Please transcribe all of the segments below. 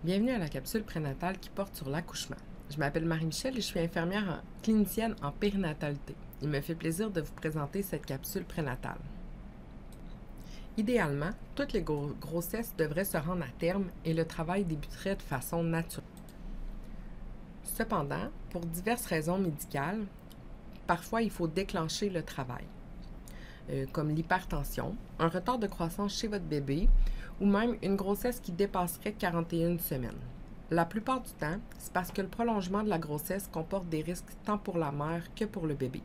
Bienvenue à la capsule prénatale qui porte sur l'accouchement. Je m'appelle Marie-Michel et je suis infirmière clinicienne en périnatalité. Il me fait plaisir de vous présenter cette capsule prénatale. Idéalement, toutes les grossesses devraient se rendre à terme et le travail débuterait de façon naturelle. Cependant, pour diverses raisons médicales, parfois il faut déclencher le travail, comme l'hypertension, un retard de croissance chez votre bébé ou même une grossesse qui dépasserait 41 semaines. La plupart du temps, c'est parce que le prolongement de la grossesse comporte des risques tant pour la mère que pour le bébé.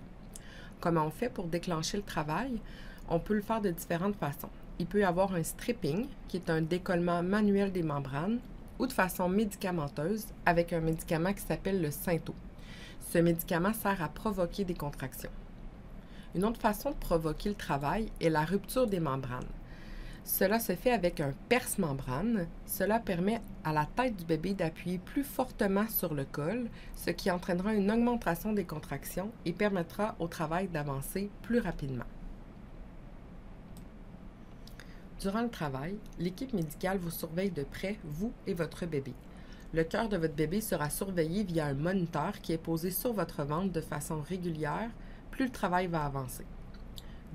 Comment on fait pour déclencher le travail? On peut le faire de différentes façons. Il peut y avoir un stripping, qui est un décollement manuel des membranes, ou de façon médicamenteuse, avec un médicament qui s'appelle le Synto. Ce médicament sert à provoquer des contractions. Une autre façon de provoquer le travail est la rupture des membranes. Cela se fait avec un perce-membrane. Cela permet à la tête du bébé d'appuyer plus fortement sur le col, ce qui entraînera une augmentation des contractions et permettra au travail d'avancer plus rapidement. Durant le travail, l'équipe médicale vous surveille de près, vous et votre bébé. Le cœur de votre bébé sera surveillé via un moniteur qui est posé sur votre ventre de façon régulière, plus le travail va avancer.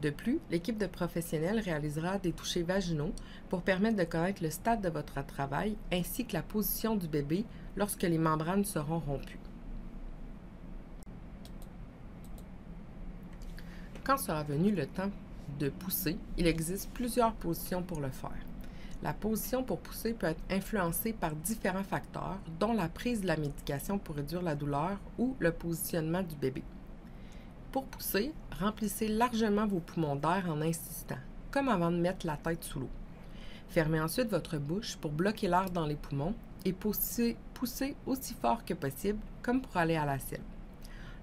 De plus, l'équipe de professionnels réalisera des touchés vaginaux pour permettre de connaître le stade de votre travail ainsi que la position du bébé lorsque les membranes seront rompues. Quand sera venu le temps de pousser, il existe plusieurs positions pour le faire. La position pour pousser peut être influencée par différents facteurs, dont la prise de la médication pour réduire la douleur ou le positionnement du bébé. Pour pousser, remplissez largement vos poumons d'air en insistant, comme avant de mettre la tête sous l'eau. Fermez ensuite votre bouche pour bloquer l'air dans les poumons et poussez aussi fort que possible, comme pour aller à la selle.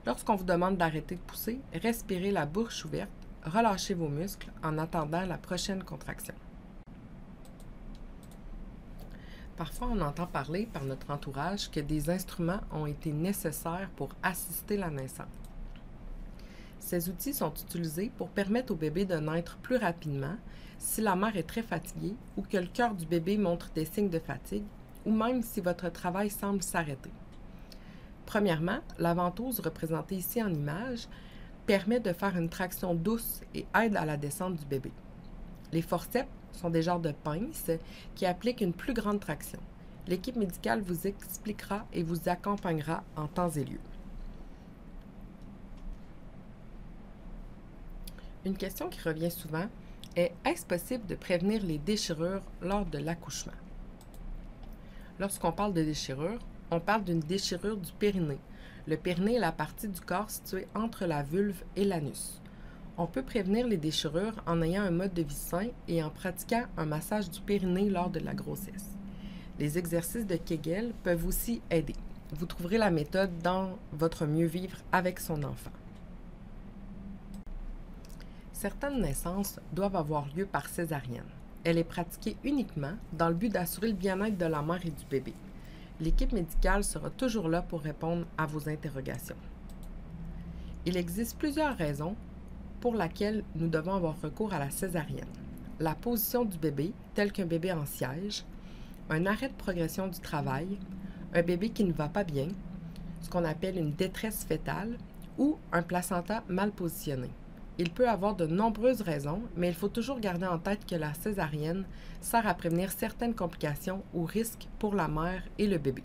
Lorsqu'on vous demande d'arrêter de pousser, respirez la bouche ouverte, relâchez vos muscles en attendant la prochaine contraction. Parfois, on entend parler par notre entourage que des instruments ont été nécessaires pour assister la naissance. Ces outils sont utilisés pour permettre au bébé de naître plus rapidement si la mère est très fatiguée ou que le cœur du bébé montre des signes de fatigue ou même si votre travail semble s'arrêter. Premièrement, la ventouse représentée ici en image permet de faire une traction douce et aide à la descente du bébé. Les forceps sont des genres de pinces qui appliquent une plus grande traction. L'équipe médicale vous expliquera et vous accompagnera en temps et lieu. Une question qui revient souvent est: est-ce possible de prévenir les déchirures lors de l'accouchement? Lorsqu'on parle de déchirure, on parle d'une déchirure du périnée. Le périnée est la partie du corps située entre la vulve et l'anus. On peut prévenir les déchirures en ayant un mode de vie sain et en pratiquant un massage du périnée lors de la grossesse. Les exercices de Kegel peuvent aussi aider. Vous trouverez la méthode dans votre mieux vivre avec son enfant. Certaines naissances doivent avoir lieu par césarienne. Elle est pratiquée uniquement dans le but d'assurer le bien-être de la mère et du bébé. L'équipe médicale sera toujours là pour répondre à vos interrogations. Il existe plusieurs raisons pour lesquelles nous devons avoir recours à la césarienne. La position du bébé, tel qu'un bébé en siège, un arrêt de progression du travail, un bébé qui ne va pas bien, ce qu'on appelle une détresse fœtale, ou un placenta mal positionné. Il peut y avoir de nombreuses raisons, mais il faut toujours garder en tête que la césarienne sert à prévenir certaines complications ou risques pour la mère et le bébé.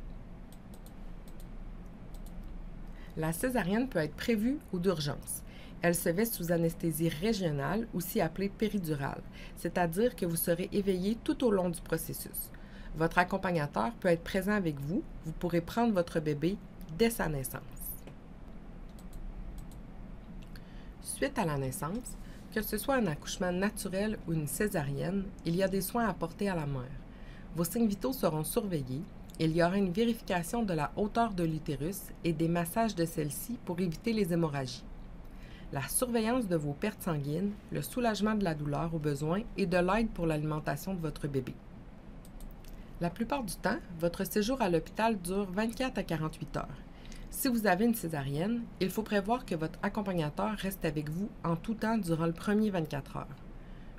La césarienne peut être prévue ou d'urgence. Elle se fait sous anesthésie régionale, aussi appelée péridurale, c'est-à-dire que vous serez éveillé tout au long du processus. Votre accompagnateur peut être présent avec vous. Vous pourrez prendre votre bébé dès sa naissance. Suite à la naissance, que ce soit un accouchement naturel ou une césarienne, il y a des soins à apporter à la mère. Vos signes vitaux seront surveillés. Il y aura une vérification de la hauteur de l'utérus et des massages de celle-ci pour éviter les hémorragies. La surveillance de vos pertes sanguines, le soulagement de la douleur au besoin et de l'aide pour l'alimentation de votre bébé. La plupart du temps, votre séjour à l'hôpital dure 24 à 48 heures. Si vous avez une césarienne, il faut prévoir que votre accompagnateur reste avec vous en tout temps durant le premier 24 heures.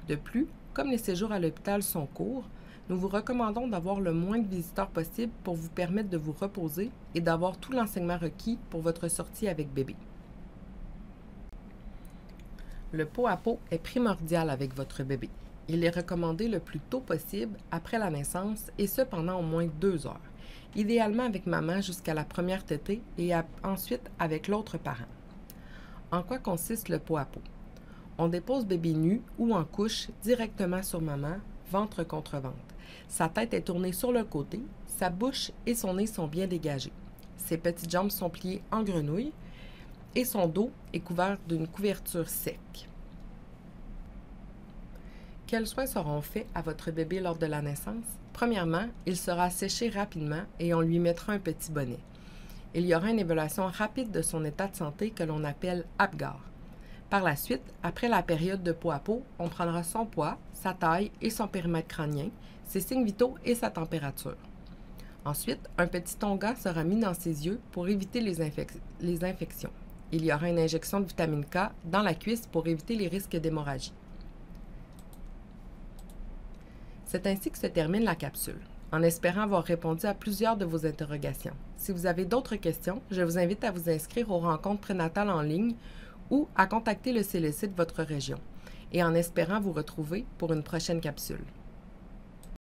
De plus, comme les séjours à l'hôpital sont courts, nous vous recommandons d'avoir le moins de visiteurs possible pour vous permettre de vous reposer et d'avoir tout l'enseignement requis pour votre sortie avec bébé. Le pot à pot est primordial avec votre bébé. Il est recommandé le plus tôt possible après la naissance et ce pendant au moins 2 heures, idéalement avec maman jusqu'à la première tétée et ensuite avec l'autre parent. En quoi consiste le pot à pot? On dépose bébé nu ou en couche directement sur maman, ventre contre ventre. Sa tête est tournée sur le côté, sa bouche et son nez sont bien dégagés. Ses petites jambes sont pliées en grenouille et son dos est couvert d'une couverture sec. Quels soins seront faits à votre bébé lors de la naissance? Premièrement, il sera séché rapidement et on lui mettra un petit bonnet. Il y aura une évaluation rapide de son état de santé que l'on appelle APGAR. Par la suite, après la période de pot à pot, on prendra son poids, sa taille et son périmètre crânien, ses signes vitaux et sa température. Ensuite, un petit onguent sera mis dans ses yeux pour éviter les infections. Il y aura une injection de vitamine K dans la cuisse pour éviter les risques d'hémorragie. C'est ainsi que se termine la capsule, en espérant avoir répondu à plusieurs de vos interrogations. Si vous avez d'autres questions, je vous invite à vous inscrire aux rencontres prénatales en ligne ou à contacter le CLSC de votre région, et en espérant vous retrouver pour une prochaine capsule.